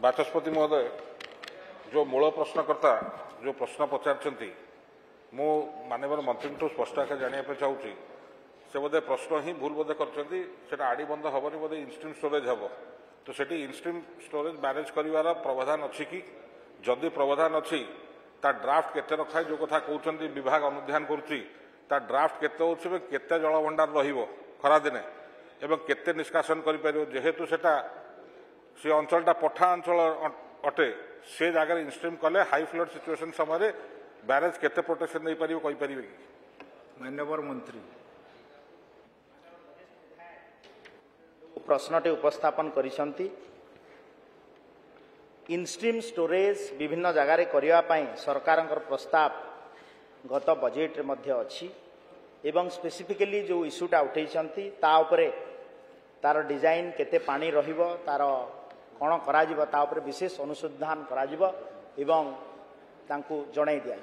बाचस्पति महोदय जो मूल प्रश्नकर्ता जो प्रश्न पचार मु माननीय मंत्री स्पष्ट आकार जानापी चाहूँगी से बोधे प्रश्न ही भूल बोधे कर आड़ी बंद हेनी बोधे इनस्ट्रीम स्टोरेज हम तो सेठी इनस्ट्रीम स्टोरेज मैनेज कर प्रावधान अच्छी कि जदि प्रावधान अच्छी ता ड्राफ्ट केते रखा जो कथा कहते विभाग अनुधान करुच्ची ता ड्राफ्ट केते होछि केते जल भंडार रहिबो खरा दिने एवं केते निष्कासन करि परियो जेहेतु सेटा से अंचलटा पठा अंचल अटे से जगह इनस्ट्रीम कले हाई फ्लड सिचुएशन समय बैरेज केते प्रोटेक्शन नहीं पारिबो कहि परिबे कि माननीय मंत्री प्रश्नटे उपस्थापन करिसंती इनस्ट्रीम स्टोरेज विभिन्न जगार करने सरकार प्रस्ताव गत बजेट मध्य अच्छी एवं स्पेसिफिकली जो इश्यूटा उठे तार डिजाइन केते पानी रहिबो तार कौन करा विशेष अनुसंधान करा एवं तांकु जणाई दिया